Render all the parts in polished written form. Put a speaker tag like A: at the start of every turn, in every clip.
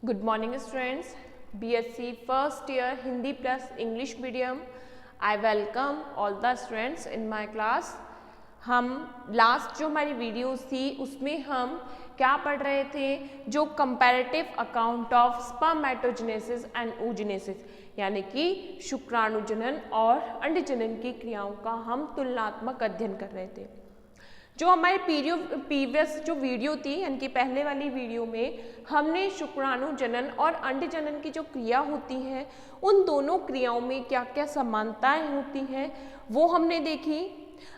A: Good morning students, BSc first year Hindi plus English medium. I welcome all the students in my class. हम last जो हमारी videos थी उसमें हम क्या पढ़ रहे थे, जो comparative account of spermatogenesis and oogenesis यानी कि शुक्राणुजनन और अंडजनन की क्रियाओं का हम तुलनात्मक अध्ययन कर रहे थे। जो हमारे प्रीवियस जो वीडियो थी यानी कि पहले वाली वीडियो में हमने शुक्राणु जनन और अंड जनन की जो क्रिया होती है उन दोनों क्रियाओं में क्या क्या समानताएं होती हैं वो हमने देखी।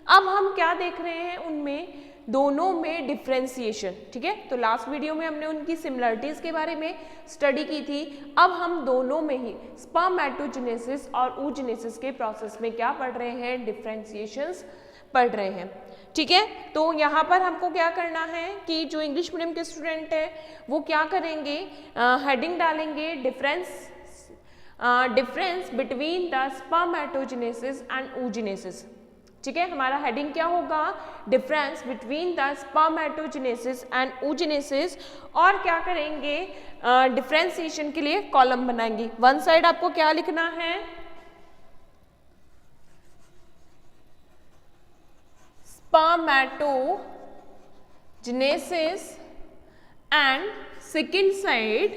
A: अब हम क्या देख रहे हैं, उनमें दोनों में डिफ्रेंसिएशन। ठीक है, तो लास्ट वीडियो में हमने उनकी सिमिलरिटीज के बारे में स्टडी की थी। अब हम दोनों में ही स्पर्मेटोजेनेसिस और oogenesis के प्रोसेस में क्या पढ़ रहे हैं, डिफ्रेंसिएशंस पढ़ रहे हैं। ठीक है, तो यहाँ पर हमको क्या करना है कि जो इंग्लिश मीडियम के स्टूडेंट है वो क्या करेंगे, हेडिंग डालेंगे difference between the spermatogenesis and oogenesis। ठीक है, हमारा हेडिंग क्या होगा, difference between the spermatogenesis and oogenesis। और क्या करेंगे, डिफरेंशिएशन के लिए कॉलम बनाएंगे। वन साइड आपको क्या लिखना है, spermatogenesis and second side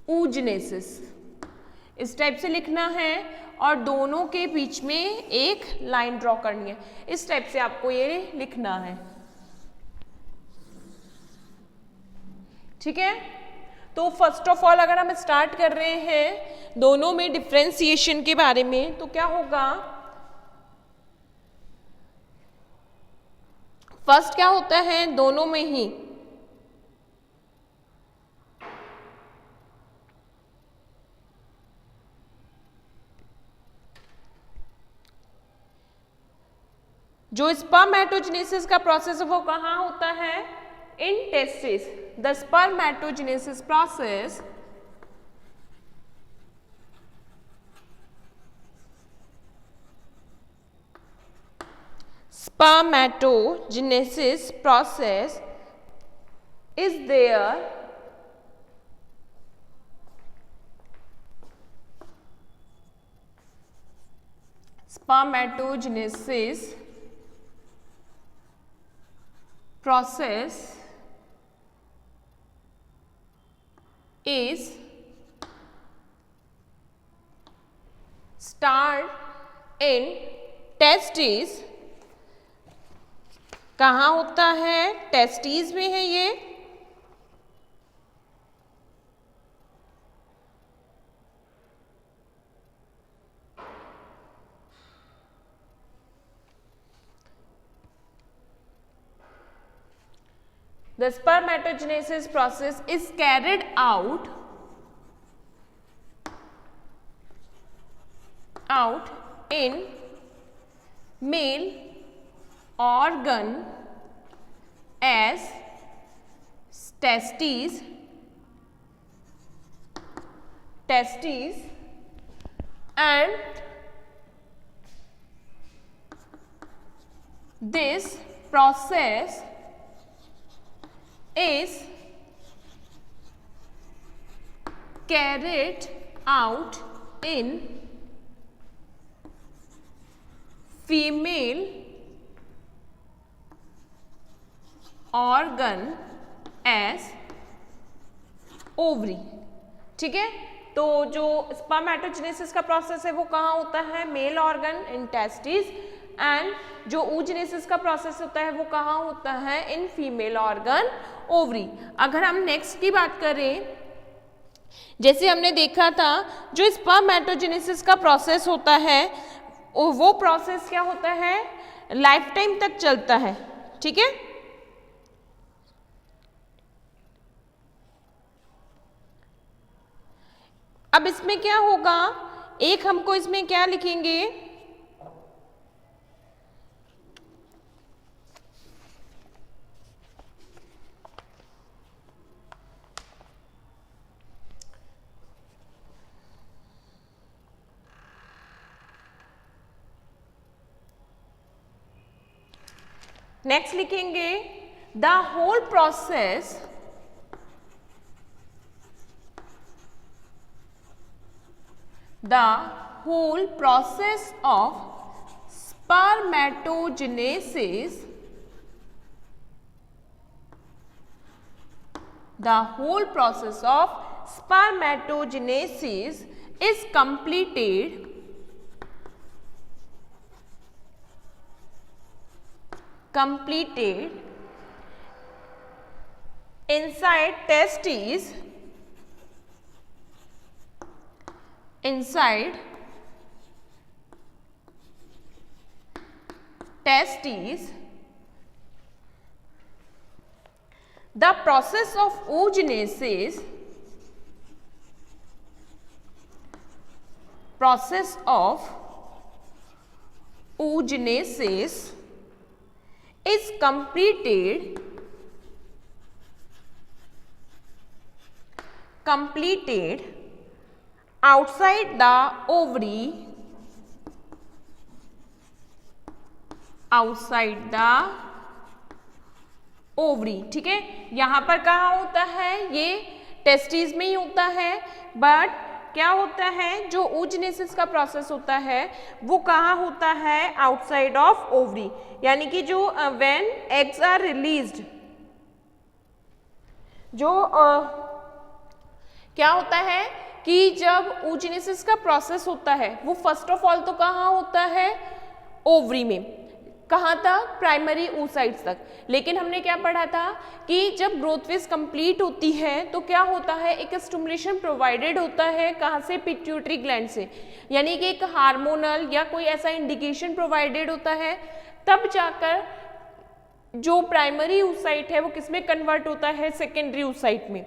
A: oogenesis, इस टाइप से लिखना है और दोनों के बीच में एक लाइन ड्रॉ करनी है। इस टाइप से आपको ये लिखना है। ठीक है, तो फर्स्ट ऑफ ऑल अगर हम स्टार्ट कर रहे हैं दोनों में डिफरेंशिएशन के बारे में तो क्या होगा, फर्स्ट क्या होता है, दोनों में ही जो स्पर्मेटोजेनेसिस का प्रोसेस है वो कहाँ होता है, in testis. The spermatogenesis process spermatogenesis process is there spermatogenesis process is start in testes। कहाँ होता है, टेस्टीज में है ये। The spermatogenesis process is carried out in male organ as testes and this process is carried out in female organ as ovary। ठीक है, तो जो स्पर्मेटोजेनेसिस का प्रोसेस है वो कहाँ होता है, male organ in testis, and जो oogenesis का प्रोसेस होता है वो कहाँ होता है, इन फीमेल ऑर्गन ओवरी। अगर हम नेक्स्ट की बात करें, जैसे हमने देखा था जो स्पर्मेटोजेनेसिस का प्रोसेस होता है वो प्रोसेस क्या होता है, लाइफ टाइम तक चलता है। ठीक है, अब इसमें क्या होगा, एक हमको इसमें क्या लिखेंगे, नेक्स्ट लिखेंगे the whole process the whole process of spermatogenesis, the whole process of spermatogenesis is completed inside testes, the process of oogenesis is completed outside the ovary, ठीक है। यहां पर कहाँ होता है, ये टेस्टिस में ही होता है, बट क्या होता है, जो oogenesis का प्रोसेस होता है वो कहाँ होता है, आउटसाइड ऑफ ओवरी, यानी कि जो व्हेन एग्स आर रिलीज्ड, जो क्या होता है कि जब oogenesis का प्रोसेस होता है वो फर्स्ट ऑफ ऑल तो कहाँ होता है, ओवरी में, कहाँ तक, प्राइमरी oocytes तक। लेकिन हमने क्या पढ़ा था कि जब ग्रोथ फेज कंप्लीट होती है तो क्या होता है, एक स्टिमुलेशन प्रोवाइडेड होता है, कहाँ से, पिट्यूटरी ग्लैंड से, यानी कि एक हार्मोनल या कोई ऐसा इंडिकेशन प्रोवाइडेड होता है, तब जाकर जो प्राइमरी oocyte है वो किसमें कन्वर्ट होता है, सेकेंडरी oocyte में।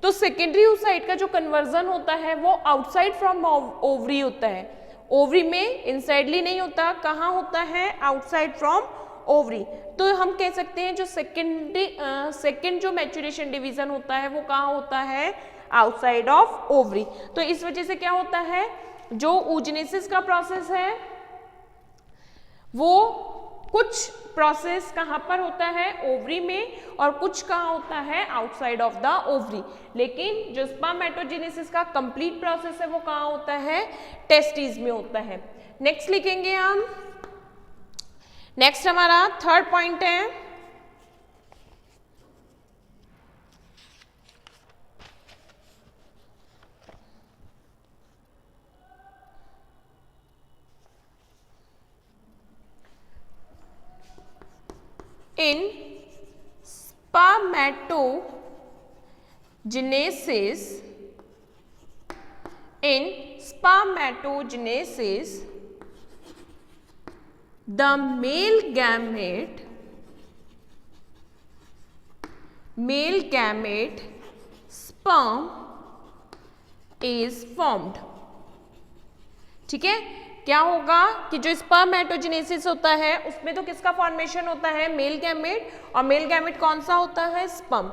A: तो सेकेंडरी oocyte का जो कन्वर्जन होता है वो आउटसाइड फ्रॉम ओवरी होता है, ओवरी में इनसाइडली नहीं होता, कहाँ होता है, आउटसाइड फ्रॉम ओवरी। तो हम कह सकते हैं जो सेकेंड जो मैच्योरेशन डिवीजन होता है वो कहाँ होता है, आउटसाइड ऑफ ओवरी। तो इस वजह से क्या होता है, जो oogenesis का प्रोसेस है वो कुछ प्रोसेस कहाँ पर होता है, ओवरी में, और कुछ कहाँ होता है, आउटसाइड ऑफ द ओवरी। लेकिन जो स्पर्मेटोजेनेसिस का कंप्लीट प्रोसेस है वो कहाँ होता है, टेस्टिस में होता है। नेक्स्ट लिखेंगे हम, नेक्स्ट हमारा थर्ड पॉइंट है in spermatogenesis, the male gamete sperm is formed, ठीक है। क्या होगा कि जो स्पर्मेटोजेनेसिस होता है उसमें तो किसका फॉर्मेशन होता है, मेल गैमेट, और मेल गैमेट कौन सा होता है, sperm.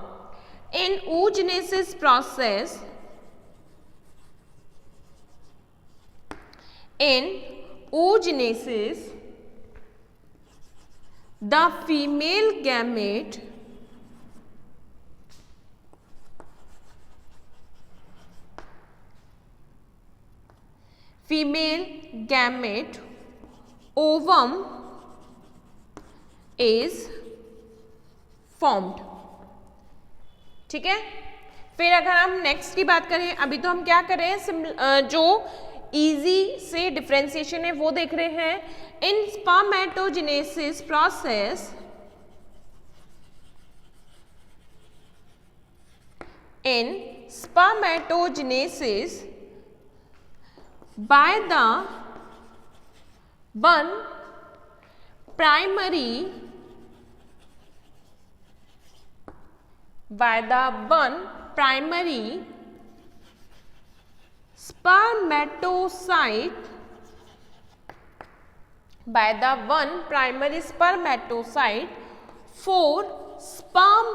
A: In oogenesis process, the female gamete ovum is formed, ठीक है। फिर अगर हम नेक्स्ट की बात करें, अभी तो हम क्या करें, जो इजी से डिफरेंशिएशन है वो देख रहे हैं। In spermatogenesis process, by the one primary spermatocyte, four sperm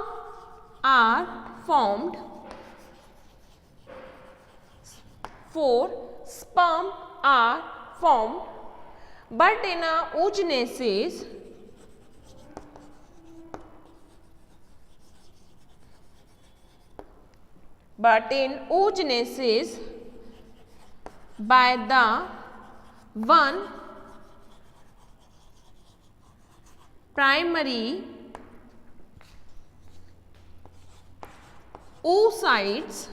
A: are formed, but in oogenesis by the one primary oocytes,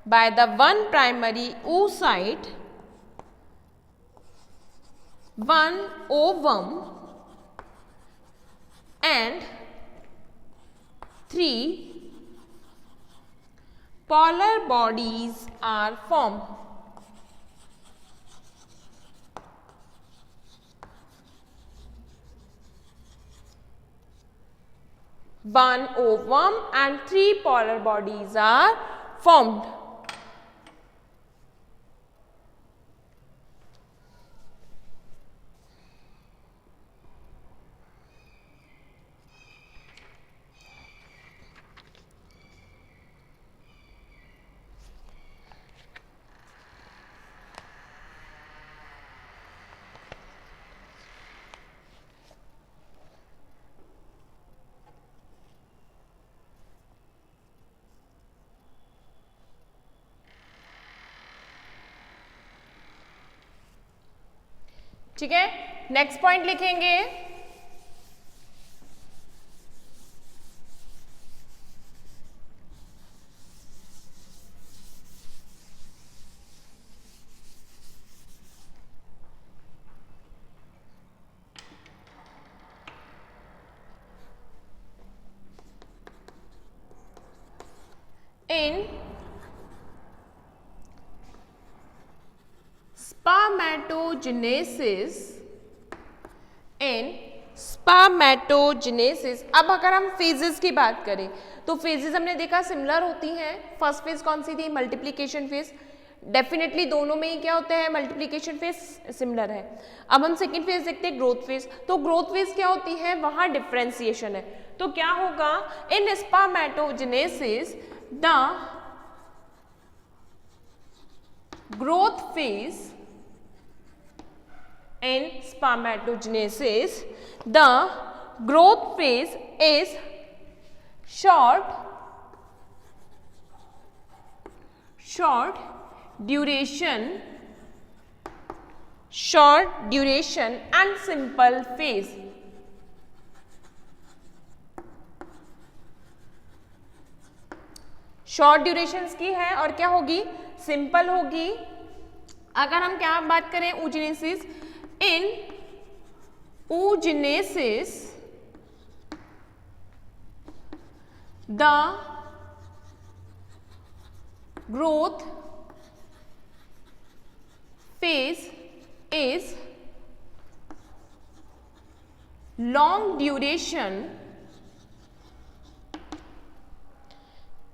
A: by the one primary oocyte, one ovum and 3 polar bodies are formed. One ovum and 3 polar bodies are formed. ठीक है, next point लिखेंगे in spermatogenesis, in spermatogenesis। अब अगर हम phases की बात करें तो फेजेस हमने देखा सिमिलर होती हैं। फर्स्ट फेज कौन सी थी? Multiplication phase. डेफिनेटली दोनों में ही क्या होते हैं? मल्टीप्लिकेशन फेज सिमिलर है। अब हम सेकेंड फेज देखते हैं, ग्रोथ फेज। तो ग्रोथ फेज क्या होती है? वहां डिफरेंशिएशन है। तो क्या होगा? In spermatogenesis the growth phase, in spermatogenesis the growth phase is short duration and simple phase। Short durations की है और क्या होगी? सिंपल होगी। अगर हम क्या बात करें? oogenesis, in oogenesis the growth phase is long duration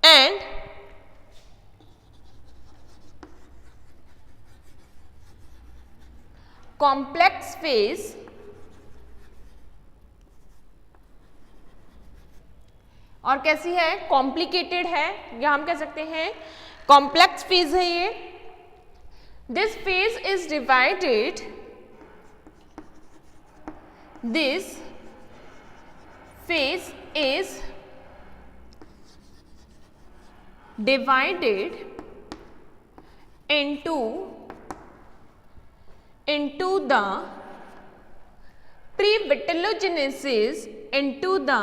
A: and complex phase, और कैसी है? कॉम्प्लिकेटेड है, या हम कह सकते हैं कॉम्प्लेक्स फेज है ये। This phase is divided, this phase is divided into the pre-vitellogenesis, into the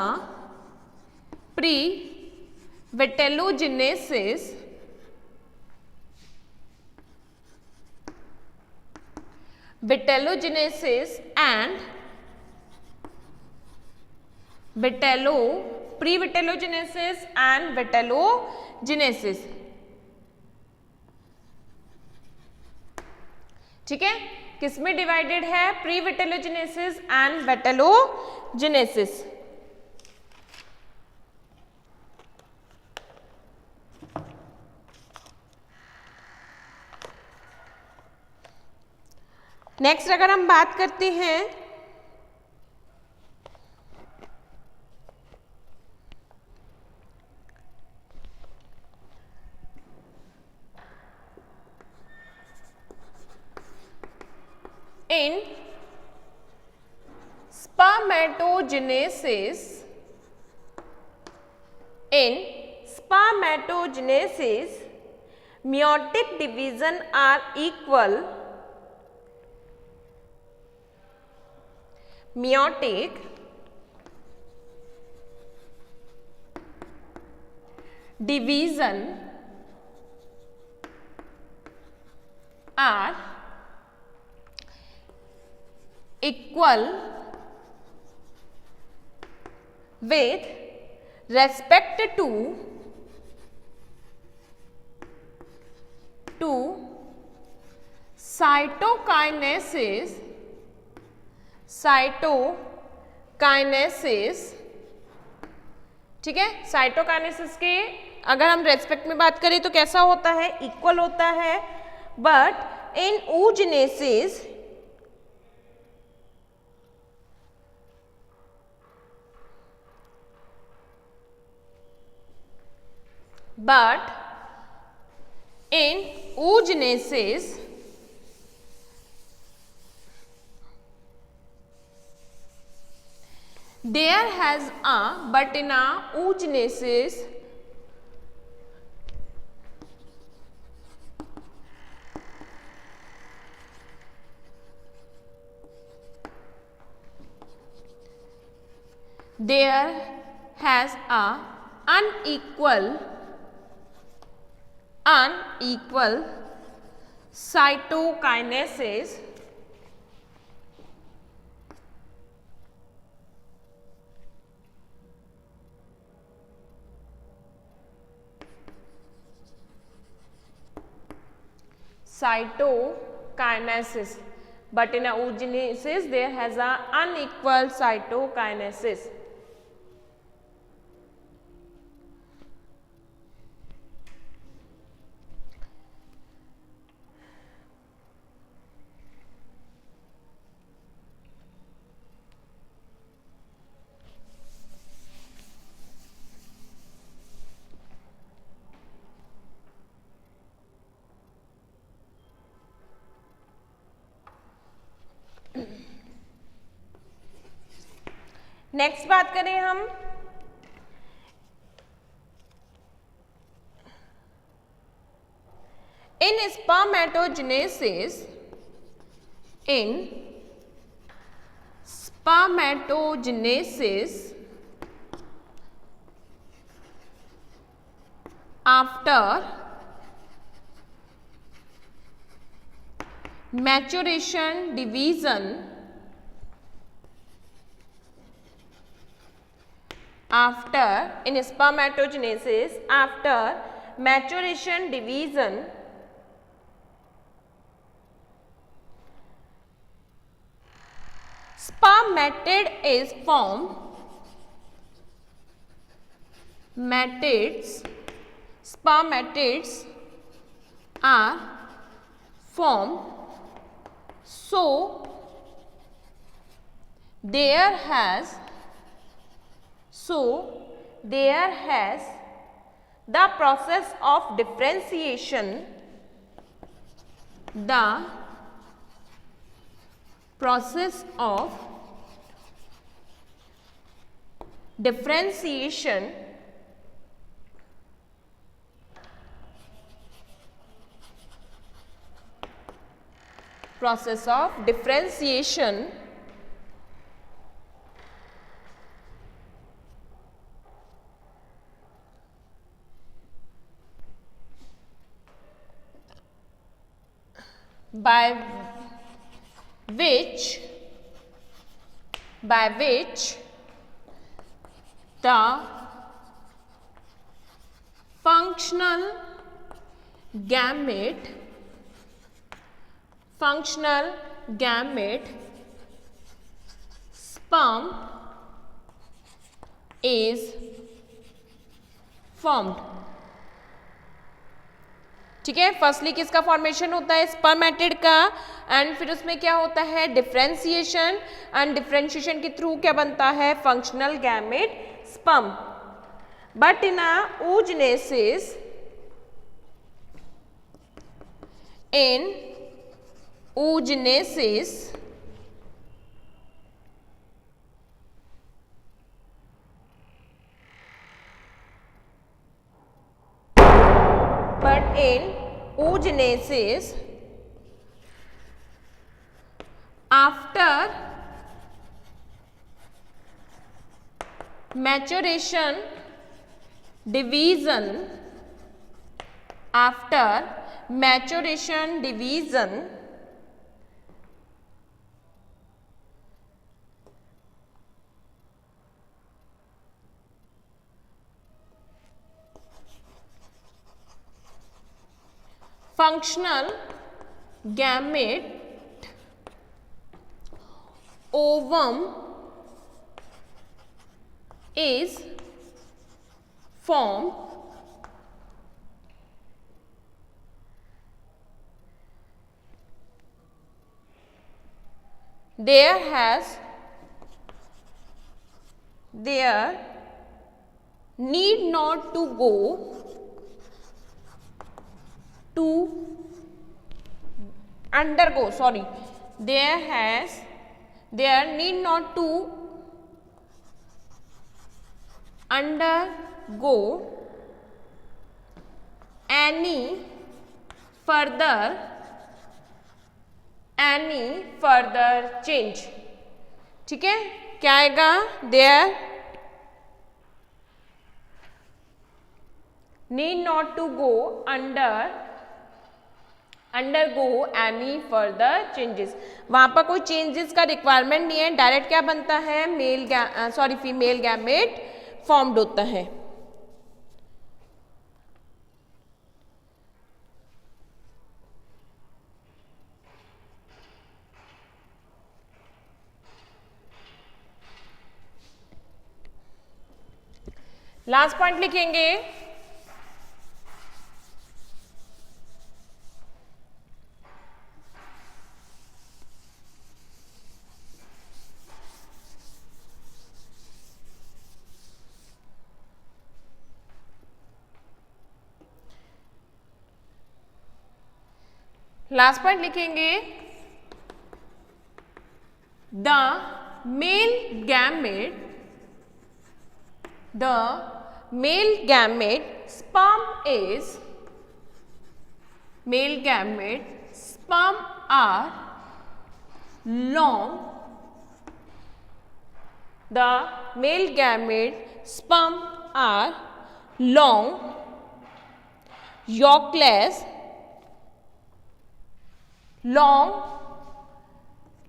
A: pre-vitellogenesis and pre-vitellogenesis and vitellogenesis। ठीक है, किसमें डिवाइडेड है? Pre-vitellogenesis and वेटेलोजेनेसिस। नेक्स्ट अगर हम बात करते हैं in spermatogenesis, in spermatogenesis meiotic division are equal. Meiotic division are equal with respect to cytokinesis ठीक है। साइटोकाइनेसिस के अगर हम रेस्पेक्ट में बात करें तो कैसा होता है, इक्वल होता है, but in oogenesis there has a but in a oogenesis there has a unequal cytokinesis but in a oogenesis there has a unequal cytokinesis. Next बात करें हम इन spermatogenesis after maturation division in spermatogenesis after maturation division spermatid is formed. Spermatids are formed, so there has the process of differentiation by which the functional gamete sperm is formed. ठीक है, firstly किसका formation होता है, spermatid का, and फिर उसमें क्या होता है, डिफरेंशिएशन, एंड डिफरेंशिएशन के थ्रू क्या बनता है, functional gamete sperm. But in oogenesis in oogenesis after maturation division, after maturation division functional gamete ovum is formed. There need not to go to undergo, sorry, there need not to undergo any further change. ठीक है, क्या आएगा? there need not to go undergo any further changes. वहां पर कोई changes का requirement नहीं है, डायरेक्ट क्या बनता है? फीमेल गैमेट फॉर्म्ड होता है. लास्ट पॉइंट लिखेंगे. लास्ट पॉइंट लिखेंगे. The male gamete sperm are long. The male gamete sperm are long, yolkless.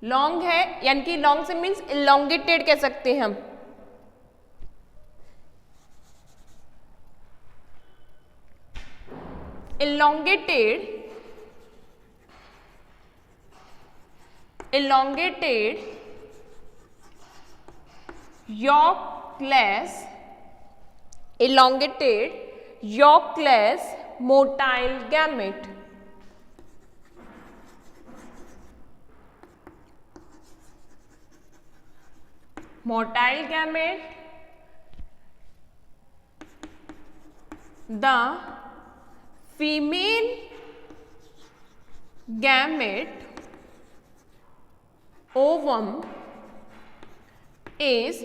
A: Long है, यानी कि लॉन्ग से मीन्स इलोंगेटेड कह सकते हैं हम. elongated yolkless motile gamete. Motile gamete, the female gamete ovum is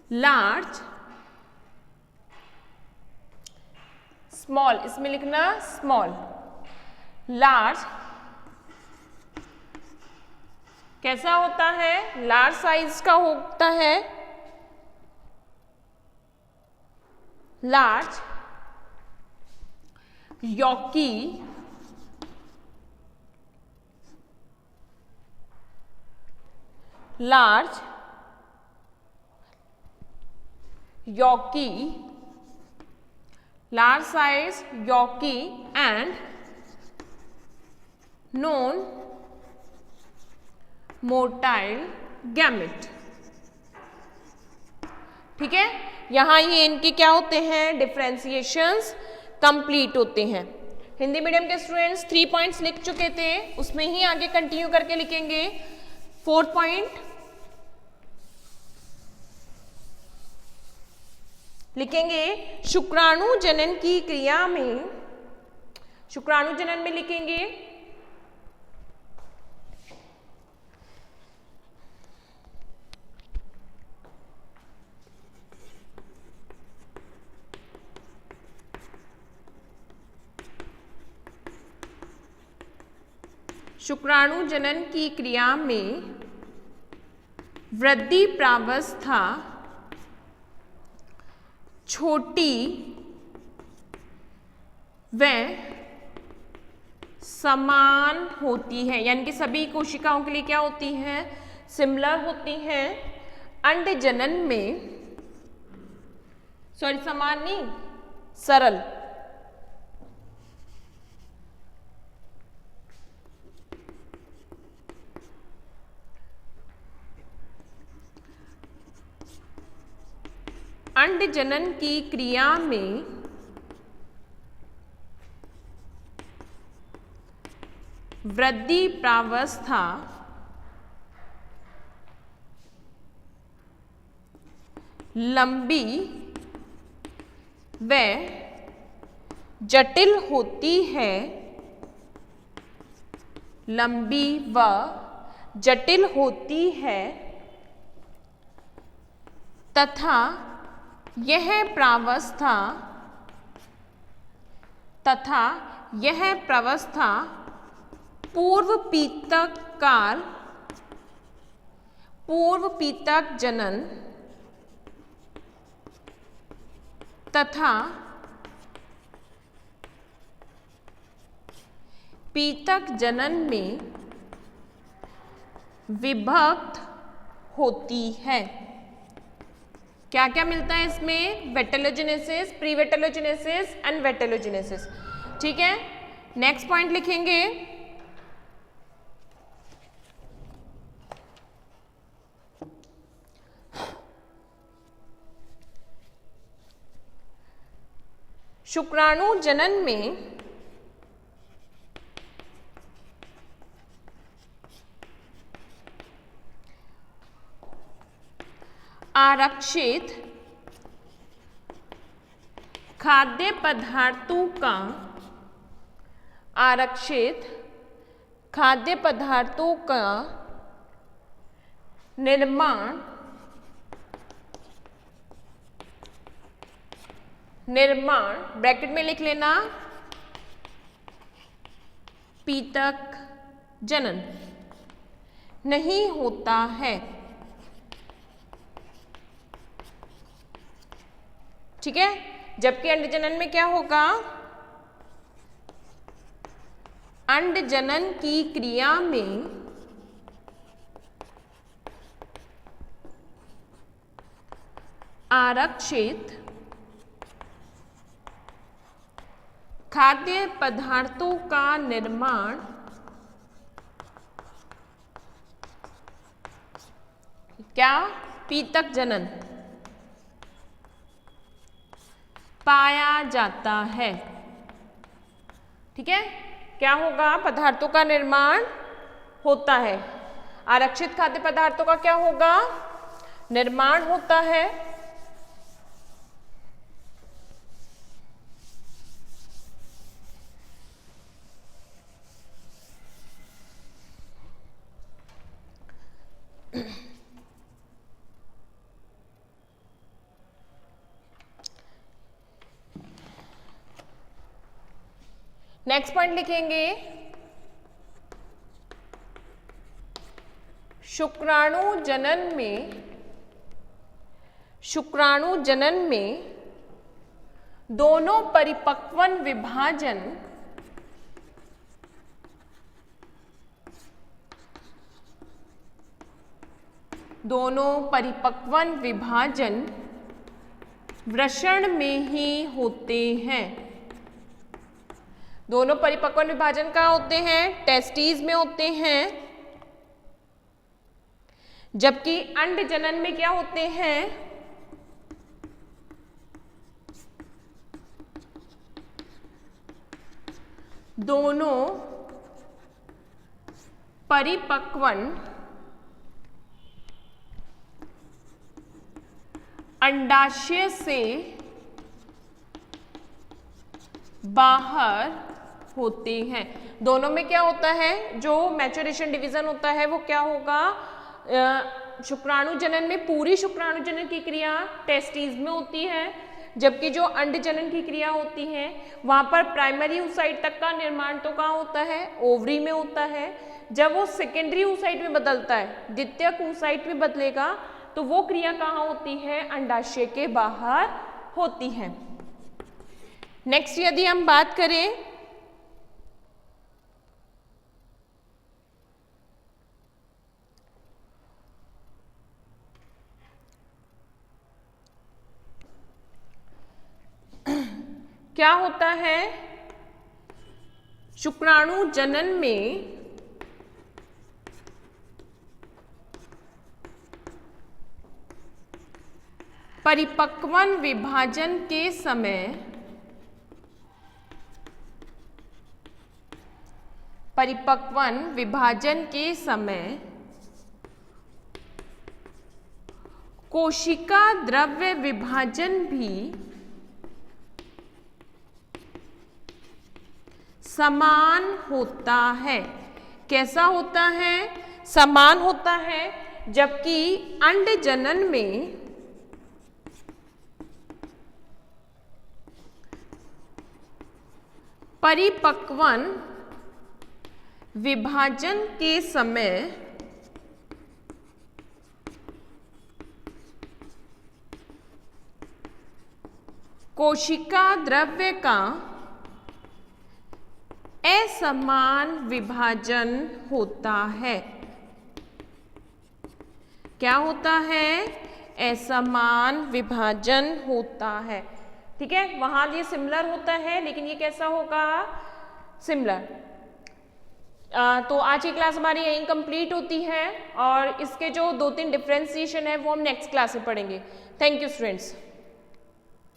A: large, small, इसमें लिखना small, large. कैसा होता है? लार्ज साइज का होता है. Large yolky large size yolky and non motile gamete. ठीक है, यहाँ ये इनके क्या होते हैं? डिफरेंशिएशंस कंप्लीट होते हैं. हिंदी मीडियम के स्टूडेंट्स 3 पॉइंट्स लिख चुके थे, उसमें ही आगे कंटिन्यू करके लिखेंगे. 4th पॉइंट लिखेंगे शुक्राणु जनन की क्रिया में. शुक्राणु जनन में लिखेंगे शुक्राणु जनन की क्रिया में वृद्धि प्रावस्था छोटी व समान होती है, यानी कि सभी कोशिकाओं के लिए क्या होती है, सिमिलर होती हैं। अंड जनन में, सॉरी समान नहीं, सरल, अंड जनन की क्रिया में वृद्धि प्रावस्था लंबी व जटिल होती है, लंबी व जटिल होती है तथा यह प्रावस्था पूर्व पीतक जनन तथा पीतक जनन में विभक्त होती है। क्या क्या मिलता है इसमें, वेटेलोजेनेसिस, प्री वेटेलोजेनेसिस एंड वेटेलोजेनेसिस। ठीक है, नेक्स्ट पॉइंट लिखेंगे, शुक्राणु जनन में आरक्षित खाद्य पदार्थों का निर्माण ब्रैकेट में लिख लेना, पीतक जनन नहीं होता है। ठीक है, जबकि अंड जनन में क्या होगा, अंड जनन की क्रिया में आरक्षित खाद्य पदार्थों का निर्माण क्या, पीतक जनन पाया जाता है। ठीक है, क्या होगा, पदार्थों का निर्माण होता है, आरक्षित खाद्य पदार्थों का क्या होगा, निर्माण होता है। नेक्स्ट पॉइंट लिखेंगे, शुक्राणु जनन में दोनों परिपक्वन विभाजन वृषण में ही होते हैं। दोनों परिपक्वन विभाजन कहाँ होते हैं, टेस्टीज में होते हैं। जबकि अंड जनन में क्या होते हैं, दोनों परिपक्वन अंडाशय से बाहर होते हैं। दोनों में क्या होता है, जो मैच्योरेशन डिवीजन होता है वो क्या होगा, शुक्राणु जनन में पूरी शुक्राणु जनन की क्रिया टेस्टीज में होती है, जबकि जो अंड जनन की क्रिया होती है वहां पर प्राइमरी oocyte तक का निर्माण तो कहाँ होता है, ओवरी में होता है। जब वो सेकेंडरी oocyte में बदलता है, द्वितीयक oocyte में बदलेगा, तो वो क्रिया कहाँ होती है? अंडाशय के बाहर होती है। नेक्स्ट यदि हम बात करें क्या होता है शुक्राणु जनन में परिपक्वन विभाजन के समय कोशिका द्रव्य विभाजन भी समान होता है। कैसा होता है? समान होता है। जबकि अंड जनन में परिपक्वन विभाजन के समय कोशिका द्रव्य का असमान विभाजन होता है। क्या होता है? असमान विभाजन होता है। ठीक है, वहां ये सिमिलर होता है, लेकिन ये कैसा होगा? सिमिलर। तो आज की क्लास हमारी यहीं कंप्लीट होती है और इसके जो 2-3 डिफरेंशिएशन है वो हम नेक्स्ट क्लास में पढ़ेंगे। Thank you students.